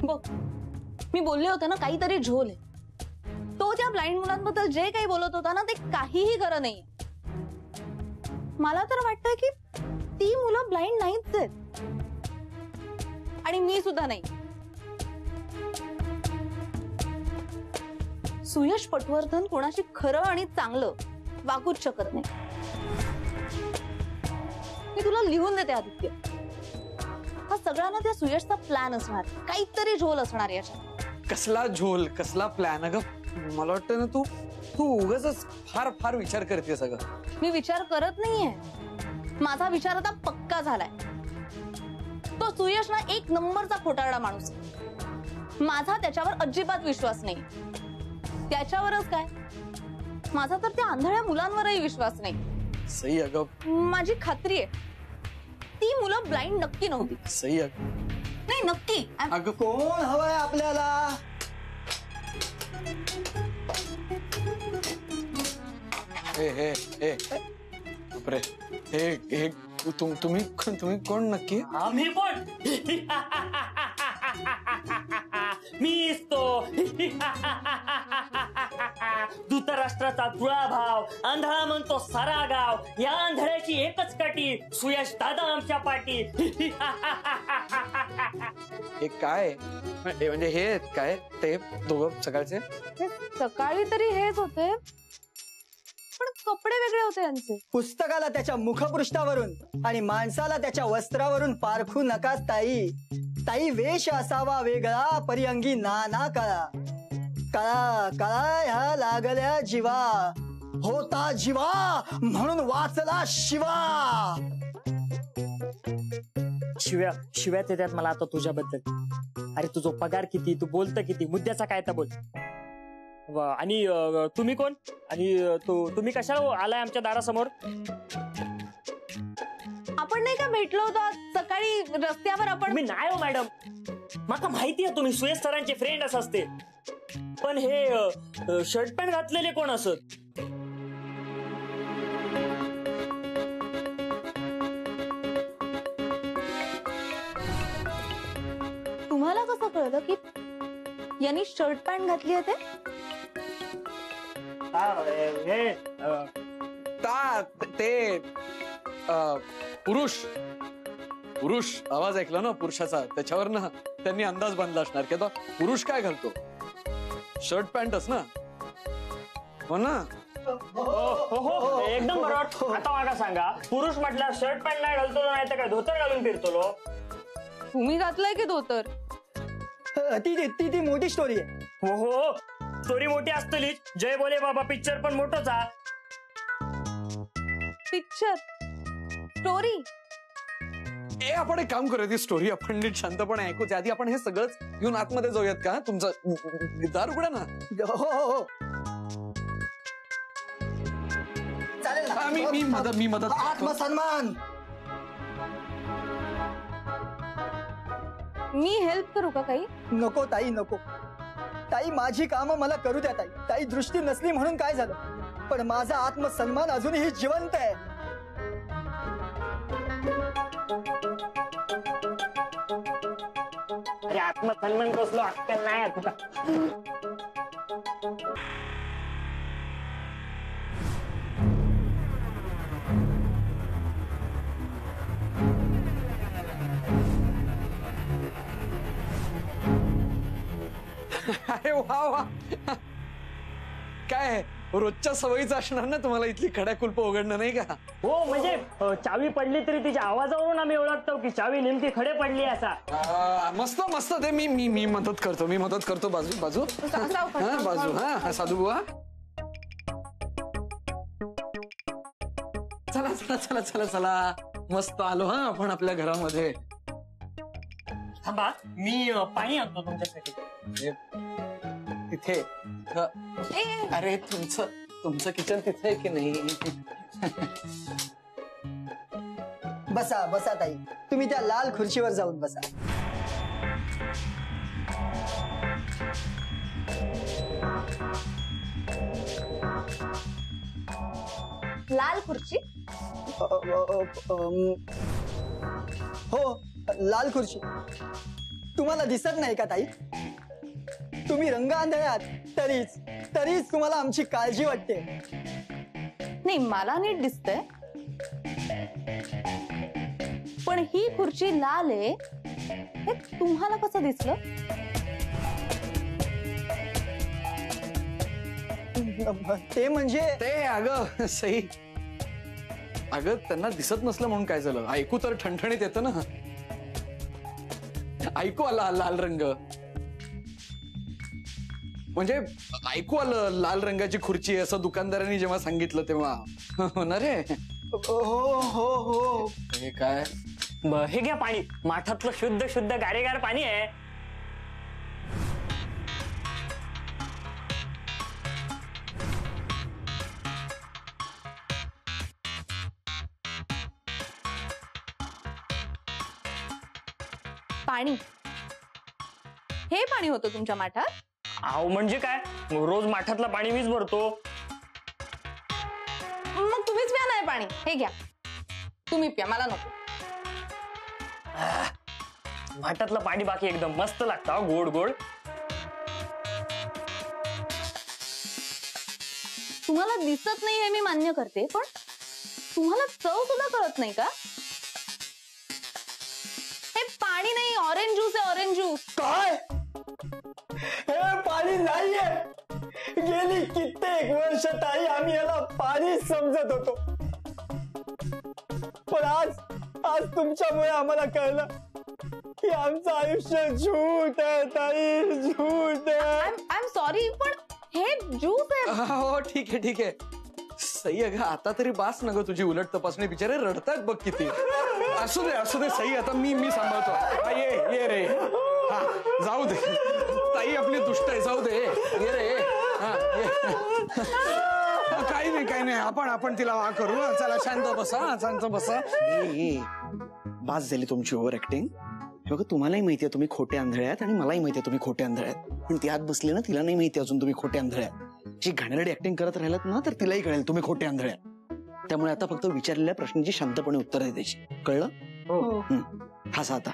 बघ, मी बोलले होते ना काहीतरी झोल आहे. तो त्या ब्लाइंड मुलांबद्दल जे काही बोलत होता ना ते काहीही खरं नाहीये. मला तर वाटतंय की ती मुलं ब्लाइंड नाहीच आहेत आणि मी सुद्धा नाही. सुयश पटवर्धन कोणाशी खरं आणि चांगलं वागूच शकत नाही. मी तुला लिहून देते आदित्य, हा सगळा ना त्या सुयशचा प्लॅन असणार, काहीतरी झोल असणार याच्यात. कसला झोल, कसला प्लॅन? अगं मला वाटतं ना तू उगाच फार फार विचार करतेस. अगं मी विचार करत नाहीये, माझा विचार आता पक्का झालाय. तो सुयश ना एक नंबरचा खोटारडा माणूस. माझा त्याच्यावर अजिबात विश्वास नाही. त्याच्यावरच काय, माझा तर त्या आंधळ्या मुलांवरही विश्वास नाही. सई, अगं माझी खात्री आहे ती मुलं ब्लाइंड नक्की नव्हती. सई, नाही नक्की. अगं कोण हवंय आपल्याला? हे हे हे बापरे, हे हे तुम्ही कोण नक्की? आम्ही कोण? मीच तो धृतराष्ट्राचा जुळा भाव, आंधळा म्हणतो सारा गाव, या आंधळ्याची एकच काठी, सुयश दादा आमच्या पाठी. हे काय म्हणजे हे काय ते दोघं सकाळचे? सकाळी तरी हेच होते पण कपडे वेगळे होते यांचे. पुस्तकाला त्याच्या मुखपृष्ठावरून आणि माणसाला त्याच्या वस्त्रावरून पारखू नका ताई. ताई वेश असावा वेगळा, परिअंगी नाना कळा. कळा कळा ह्या लागल्या जीवा, होता जीवा म्हणून वाचला शिवा. शिव्यात येतात मला आता तुझ्याबद्दल. अरे तुझा पगार किती, तू बोलत किती, मुद्द्याचा काय तर बोल. आणि तुम्ही कोण? आणि तुम्ही कशाला आलाय आमच्या दारासमोर? आपण नाही का भेटलो होतो सकाळी रस्त्यावर? आपण मी नाही हो मॅडम, मला माहिती आहे तुम्ही सुयश सरांचे फ्रेंड असते. पण हे शर्ट पॅन्ट घातलेले कोण असत? तुम्हाला कसं कळलं की यांनी शर्ट पॅन्ट घातली आहे ते? ते पुरुष आवाज ऐकला ना पुरुषाचा, त्याच्यावर ना त्यांनी अंदाज बांधला असणार की आता पुरुष काय घालतो, शर्ट पॅन्टच ना. हो ना? हो एकदम बरोबर. आता मला सांगा, पुरुष म्हटलं शर्ट पॅन्ट नाही घालतो, नाही तर काय धोतर घालून फिरतो? तुम्ही घातलंय की धोतर? ती मोठी स्टोरी आहे. हो स्टोरी मोठी असतलीच. जय बोले बाबा पिक्चर पण मोठोच आहे. Picture story? आपण एक काम करूया, ती स्टोरी आपण नीट शांतपणे ऐकू. त्याआधी आपण हे सगळंच घेऊन आतमध्ये जाऊयात का? तुमचं दार उघडा ना. हो चालेल ना. मी मदत आत्मसन्मान. मी हेल्प करू का काही? नको ताई नको. ताई माझी कामं मला करू द्या ताई. ताई दृष्टी नसली म्हणून काय झालं, पण माझा आत्मसन्मान अजूनही जिवंत आहे. अरे आत्मसन्मान कसलो अक्कल नाही तुला. अरे वा वा, काय रोजच्या सवयीचं असणार ना तुम्हाला इथली खड्याकुल्प उघडणं, नाही का? हो म्हणजे चावी पडली तरी तिच्या आवाजावरून आम्ही ओळखतो की चावी नेमकी खडे पडली असा. मस्त मस्त. ते मी मदत करतो. बाजू हा बाजू. हा साधू बुवा, चला मस्त आलो हा आपण आपल्या घरामध्ये. थांबा मी पाणी आणतो तुमच्यासाठी. तिथे अरे तुमचं किचन तिथे आहे की नाही? बसा ताई, तुम्ही त्या लाल खुर्चीवर जाऊन बसा. लाल खुर्ची? हो लाल खुर्ची. तुम्हाला दिसत नाही का ताई? तुम्ही रंग आंधळ्यात तरीच तुम्हाला आमची काळजी वाटते. नाही, मला नीट दिसतंय, पण ही खुर्ची लाल आहे हे तुम्हाला कसं दिसलं? ते म्हणजे ते अगं सई, अगं त्यांना दिसत नसलं म्हणून काय झालं? ऐकू तर ठणठणीत येतं ना. ऐकू आला लाल रंग, म्हणजे ऐकू आलं लाल रंगाची खुर्ची आहे असं दुकानदारांनी जेव्हा सांगितलं तेव्हा. हो ना रे? हो हो हो. हे काय? हे घ्या पाणी, माठातलं शुद्ध शुद्ध गारेगार पाणी आहे. पाणी, हे पाणी होतं तुमच्या माठात? अहो म्हणजे काय, रोज माठातलं पाणी मीच भरतो. मग तुम्हीच प्या नाही पाणी. हे घ्या, तुम्ही प्या, मला नको. माठातलं पाणी बाकी एकदम मस्त लागतं, गोड गोड. तुम्हाला दिसत नाही हे मी मान्य करते, पण तुम्हाला चव सुद्धा कळत नाही का? हे पाणी नाही, ऑरेंज ज्यूस आहे, ऑरेंज ज्यूस. काय? हे पाणी नाहीये. गेली कित्येक वर्ष ताई आम्ही याला पाणी समजत होतो, पण आज तुमच्यामुळे आम्हाला कळलं की आमचं आयुष्य झूट आहे ताई, झूट आहे. आय एम सॉरी, पण हे ज्यूस आहे. हो ठीक आहे ठीक आहे. सई अगं आता तरी बास न ग तुझी उलट तपासणी. बिचारे रडतात बघ किती. असू दे सई, आता मी सांभाळतो. हा, ये रे. हा, जाऊ दे, ताई आपली दुष्ट आहे, जाऊ दे. ये रे. हा, ये. काही नाही आपण तिला वा करू. चला शांत बसा. बास झाली तुमची ओव्हर ऍक्टिंग. तुम्हालाही माहितीये तुम्ही खोटे आंधळे आहात आणि मलाही माहितीये तुम्ही खोटे आंधळे आहात, पण ती आत बसली ना, तिला नाही माहिती अजून तुम्ही खोटे आंधळे आहात. जी घाणेरडी ऍक्टिंग करत राहिलात ना तर तिलाही कळेल तुम्ही खोटे आंधळे आहात. त्यामुळे आता फक्त विचारलेल्या प्रश्नांची शांतपणे उत्तर द्यायची. कळलं? हसा आता.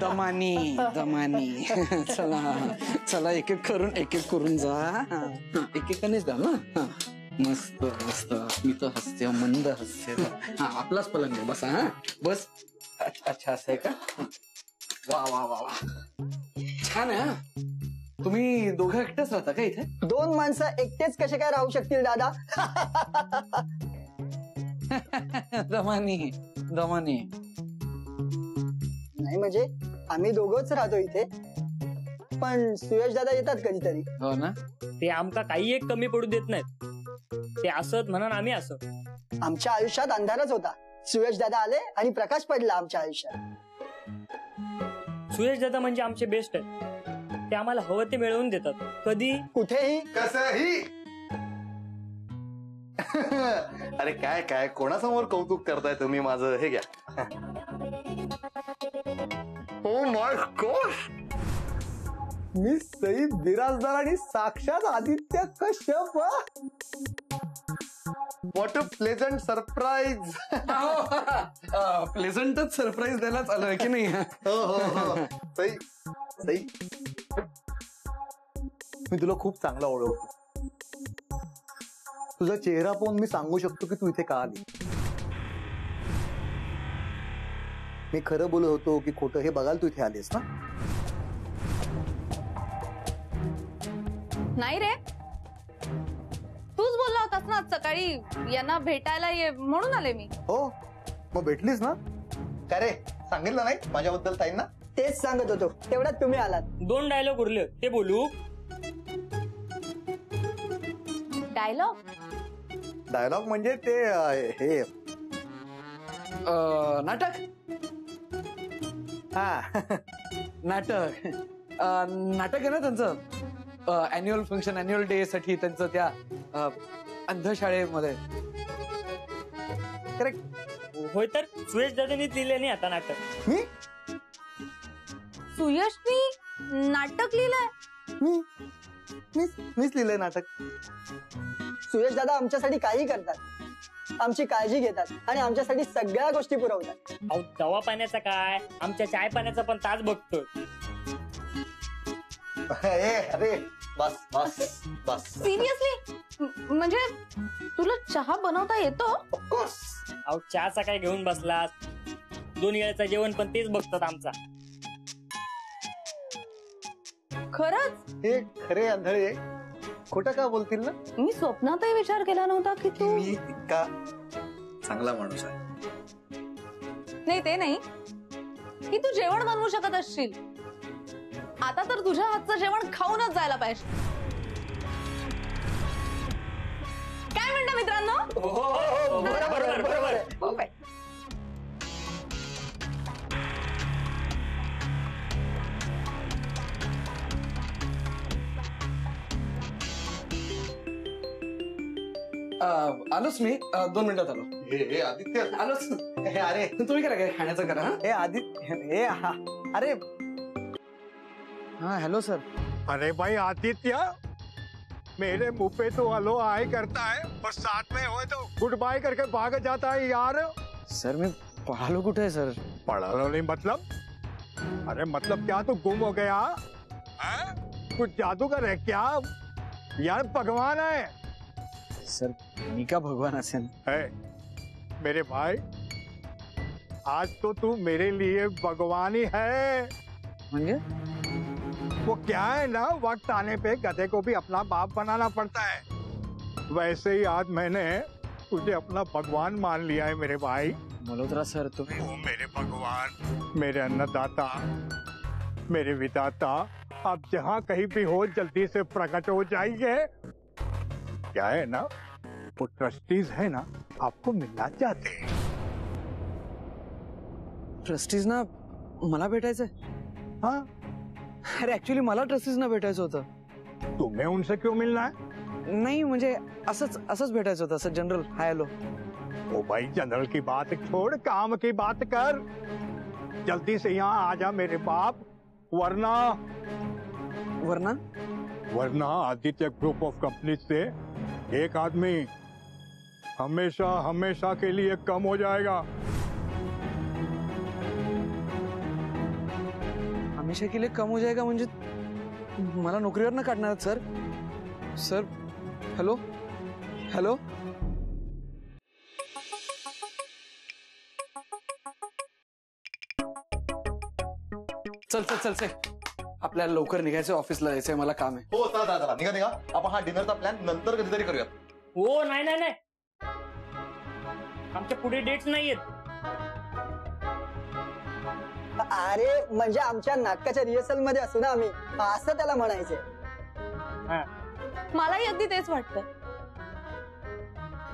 दमानी. चला एक एक करून जा. एकेकानेच द्या ना. मस्त मी तर हसते, मंद हसते. हा, आपलाच पलंग आहे, बसा. हा बस. अच्छा असं आहे का? वा छान आहे. तुम्ही दोघं एकटेच राहता का इथे? 2 माणसं एकटेच कसे काय राहू शकतील दादा? दमानी. नाही म्हणजे आम्ही दोघंच राहतो इथे, पण सुयश दादा येतात कधीतरी. हो ना? ते आमका काही एक कमी पडू देत नाहीत. ते असत म्हणून आम्ही असत. आमच्या आयुष्यात अंधारच होता, सुयश दादा आले आणि प्रकाश पडला आमच्या आयुष्यात. सुयश दादा म्हणजे आमचे बेस्ट आहेत. ते आम्हाला हवं ते मिळवून देतात, कधी कुठेही कसंही. अरे काय कोणासमोर कौतुक करताय तुम्ही माझं? हे घ्या. ओ माय गॉड, मी सईद बिराजदार आणि साक्षात Aditya Kashyap. What a pleasant surprise. प्लेझंटच सरप्राईज द्यायलाच आलोय की नाही? हो. सई, मी तुला खूप चांगला ओळखतो. तुझा चेहरा पाहून मी सांगू शकतो की तू इथे का आली. मी खरं बोलत होतो की खोटं हे बघायला तू इथे आलीस ना? नाही रे, तूच बोलला होतास ना सकाळी यांना भेटायला ये म्हणून आले मी. हो, मग भेटलीस ना? काय रे, सांगितलं नाही माझ्याबद्दल ताईंना? तेच सांगत होतो, तेवढ्यात तुम्ही आलात. 2 डायलॉग उरले, ते बोलू. डायलॉग म्हणजे ते हे नाटक. हा. नाटक आहे ना त्यांचं. अॅन्युअल फंक्शन, अॅन्युअल डे साठी त्यांचं त्या अंधशाळेमध्ये. करेक्ट. होय, तर सुयश दादांनी लिहिले नाही आता नाटक. मी सुयशनी नाटक लिहिलंय? मीच लिहिलंय नाटक. सुयश दादा आमच्यासाठी काही करतात. आमची काळजी घेतात आणि आमच्यासाठी सगळ्या गोष्टी पुरवतात. अहो दवा पाण्याचा काय, आमच्या चाय पाण्याचा पण तास बघतो. अरे बस बस बस. सिरियसली म्हणजे तुला चहा बनवता येतो? ऑफकोर्स. अहो चहाचा काय घेऊन बसलास, 2 वेळेचं जेवण पण तेच बघतात आमचा. खरंच? हे खरे आंधळे खोटं का बोलतील ना? मी स्वप्नातही विचार केला नव्हता की की तू. मी इतका चांगला माणूस आहे. नाही ते नाही की तू जेवण बनवू शकत असशील. आता तर तुझ्या हातचं जेवण खाऊनच जायला पाहिजे. काय म्हणता मित्रांनो? बरोबर. आलोच मी 2 मिनिटात आलो. हे आदित्य आलोच. हे अरे तुम्ही करा काय खाण्याचं करा. हे आदित्य हे अरे हा हॅलो सर. अरे भाई आदित्य, मेरे मुंह पे तो हेलो हाय करता है और साथ में हो तो गुड बाय करके भाग जाता है यार. सर मी पळालो कुठे आहे सर? पढ़ा लो नहीं मतलब? अरे मतलब क्या तू गुम हो गया? हैं? कुछ जादूगर है क्या? यार भगवान है. सर मी का भगवान असेल? है मेरे भाई, आज तो तू मेरे लिए भगवान ही है. म्हणजे वो क्या है ना, वक्त आने पे गधे को भी अपना बाप बनाना पड़ता है. वैसे ही आज मैंने तुझे अपना भगवान मान लिया है मेरे भाई. मल्होत्रा सर तुम्ही. ओ मेरे भगवान, मेरे अन्नदाता, मेरे विदाता, आप जहाँ कहीं भी हो जल्दी से प्रकट हो जाइए. क्या है ना, वो ट्रस्टीज है ना, आपको मिलना चाहते हैं. ट्रस्टीज ना मला भेटायचंय. हाँ, अरे ऍक्च्युली मला ट्रस्टीज ना भेटायचं होतं. तुम्हें उनसे क्यों मिलना है? नाही म्हणजे असंच भेटायचं होतं. असं जनरल हाय हॅलो. ओ भाई, जनरल की बात छोड़, काम की बात कर. जल्दी से यहाँ आ जा मेरे बाप, वरना वरना आदित्य ग्रुप ऑफ कंपनी से एक आदमी हमेशा हमेशा के लिए कम हो जाएगा. हमेशा के लिए कम हो जाएगा म्हणजे मला नोकरीवर न काढणार सर. Sir hello hello. चल चल चल चल आपल्याला लवकर निघायचं, ऑफिसला जायचंय, मला काम आहे. हो चला चला निघा निघा. आपण हा डिनरचा प्लॅन नंतर कधीतरी करूयात. हो नाही आमच्या पुढे डेट्स नाहीयेत. अरे म्हणजे आमच्या नाटकाच्या रिहर्सल मध्ये असू ना आम्ही, असं त्याला म्हणायचंय. मलाही अगदी तेच वाटतं.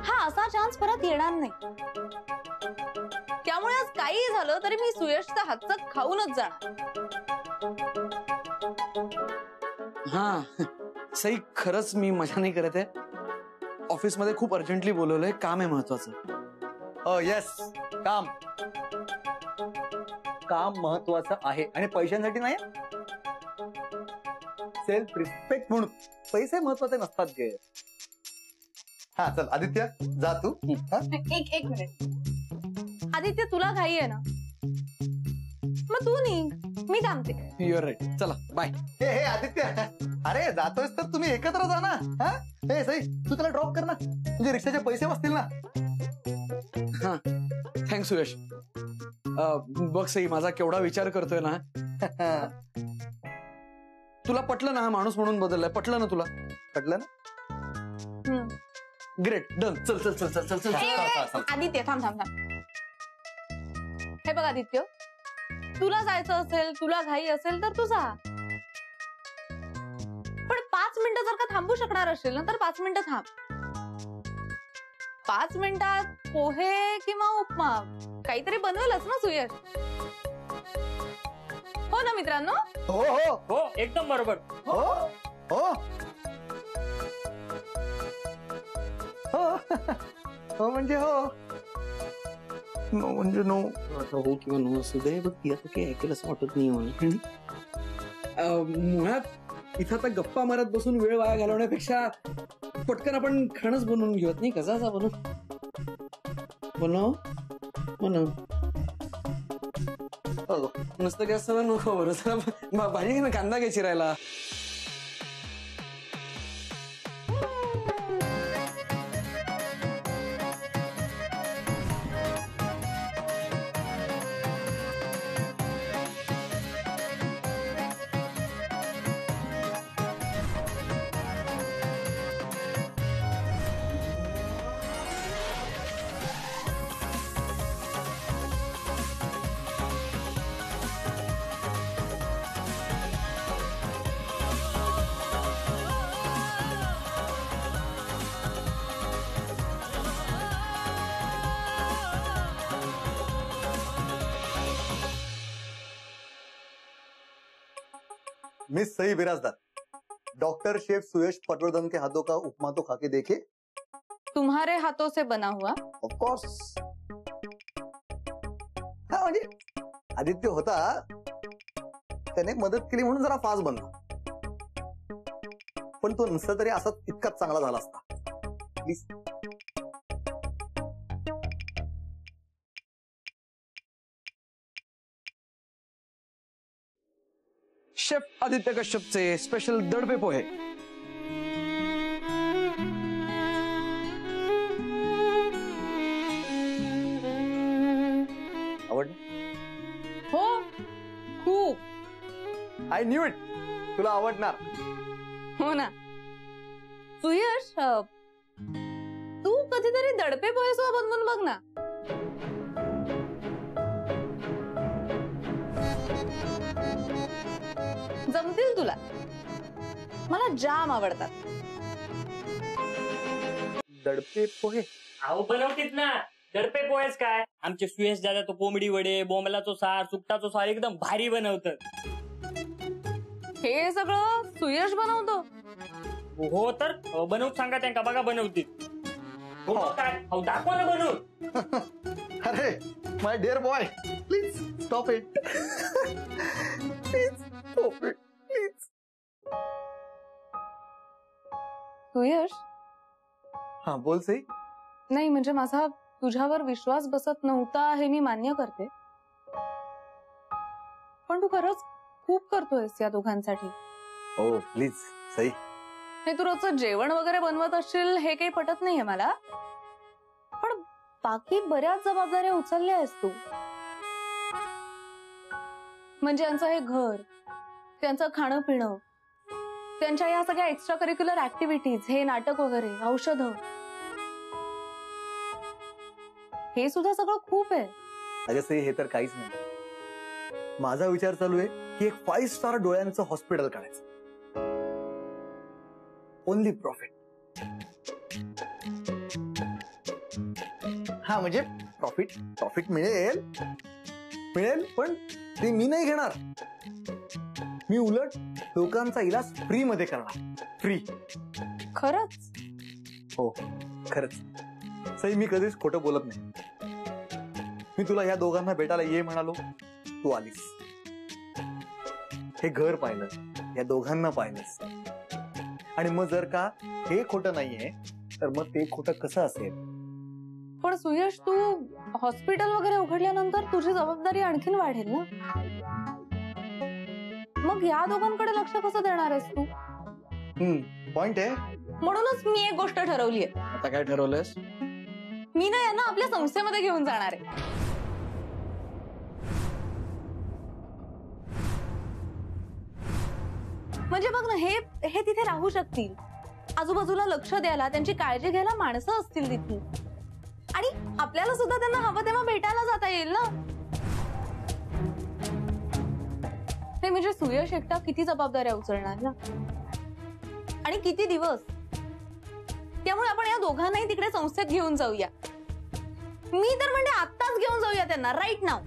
हा असा चान्स परत येणार नाही. त्यामुळे आज काही झालं तरी मी सुयशचा हातचं खाऊनच जाणार. हा सई, खरंच मी मजा नाही करत आहे. ऑफिसमध्ये खूप अर्जंटली बोलवलंय, काम आहे महत्वाचं. येस, काम महत्वाचं आहे आणि पैशांसाठी नाही. सेल्फ रिस्पेक्ट म्हणून पैसे महत्वाचे नसतात गे. हा चल आदित्य जा तू. एक मिनिट. आदित्य तुला घाई आहे ना, मग तू निघ, मी थांबते. Your right. चला बाय. हे आदित्य, अरे जातोयस तर तुम्ही एकत्र जा ना. हे सई, तू त्याला ड्रॉप कर ना, म्हणजे रिक्षाचे पैसे वाचतील ना. हा थँक्स सुयश. बघ सई, माझा केवढा विचार करतोय ना. तुला पटलं ना, हा माणूस म्हणून बदललाय. पटलं ना तुला? पटलं ना. Great, done. चल चल चल चल चल चल. आदित्य थांब थांब थांब. हे बघ आदित्य, तुला जायचं असेल, तुला घाई असेल तर तू जा. पण 5 मिनिटं जर का थांबू शकणार असेल ना तर 5 मिनिटं थांब. 5 मिनिटात पोहे किंवा उपमा काहीतरी बनवेलच ना सुयश. हो ना मित्रांनो? हो हो हो एकदम बरोबर. हो हो हो हो म्हणजे हो. नो म्हणजे नो. हो किंवा नो असू दे, बघ तिला काही ऐकेल असं वाटत नाही मला. मुळात इथं आता गप्पा मारत बसून वेळ वाया घालवण्यापेक्षा पटकन आपण खाणच बनवून घेऊयात, नाही का? जा बनवून. हो ना हो ना नुसतं गॅस नको बरं भाजी ना कांदा घ्यायची चिरायला. Miss Sai Birajdar, doctor chef Suyash Patwardhan के हाथों का उपमा तो खा के देखे. तुम्हारे हाथों से बना हुआ. Of course. हा म्हणजे आदित्य होता, त्याने मदत केली म्हणून जरा फास्ट बनला, पण तो नसता तरी असा इतकाच चांगला झाला असता. प्लीज. शेफ आदित्य कश्यपचे स्पेशल दडपे पोहे. आवडलं? हो खूप. आय न्यू इट, तुला आवडणार. हो ना. सुयश, तू कधीतरी दडपे पोहे सुद्धा बनवून बघ ना. जमतील तुला. मला जाम आवडतात. दडपे पोहे अहो बनवतीत ना दडपे पोहेच काय. आमचे सुयश दादा तो कोंबडी वडे, बोंबलाचो सार, सुकटाचो सार एकदम भारी बनवतात. हे सगळं सुयश बनवतो. हो तर बनवून सांगा त्यांना, बघा बनवतील. हो काय दाखवा ना बनवून. अरे my dear boy, please stop it. Please stop it please. Suyash, हा बोल सई. नाही म्हणजे माझा तुझ्यावर विश्वास बसत नव्हता हे मी मान्य करते, पण तू खरंच खूप करतोयस या दोघांसाठी. हो प्लीज सई. हे तू रोजचं जेवण वगैरे बनवत असशील हे काही पटत नाहीये मला, पण बाकी बऱ्याच जबाबदाऱ्या उचलल्या आहेस तू. म्हणजे यांचं हे घर, त्यांचं खाणं पिणं, त्यांच्या या सगळ्या एक्स्ट्रा करिक्युलर ऍक्टिव्हिटीज, हे नाटक वगैरे, औषधं, हे सुद्धा सगळं खूप आहे. अगं सई हे तर काहीच नाही. माझा विचार चालू आहे की एक 5 स्टार डोळ्यांचं हॉस्पिटल काढायचं. Only profit. हा म्हणजे प्रॉफिट मिळेल, पण ते मी नाही घेणार. मी उलट लोकांचा इलाज फ्री मध्ये करणार. फ्री. खरंच? हो खरंच सई, मी कधीच खोटं बोलत नाही. मी तुला या दोघांना भेटायला ये म्हणालो, तू आलीस. हे घर पाहिलं, या दोघांना पाहिलंस, आणि मग जर का हे खोटं नाहीये तर मग ते खोटं कसं असेल. पण सुयश, तू हॉस्पिटल वगैरे उघडल्यानंतर तुझी जबाबदारी आणखीन वाढेल ना. मग या दोघांकडे लक्ष कसं देणार आहेस तू? पॉइंट आहे. म्हणूनच मी एक गोष्ट ठरवलीये. आता काय ठरवलंयस? मी ना यांना आपल्या संस्थेमध्ये घेऊन जाणार आहे. म्हणजे बघ ना, हे तिथे राहू शकतील, आजूबाजूला लक्ष द्यायला, त्यांची काळजी घ्यायला माणसं असतील तिथे, आणि आपल्याला सुद्धा त्यांना हवं तेव्हा भेटायला जाता येईल ना. हे म्हणजे सुयश एकटा किती जबाबदाऱ्या उचलणार ना, आणि किती दिवस. त्यामुळे आपण या दोघांनाही तिकडे संस्थेत घेऊन जाऊया. मी तर म्हणजे आत्ताच घेऊन जाऊया त्यांना, राईट नाव.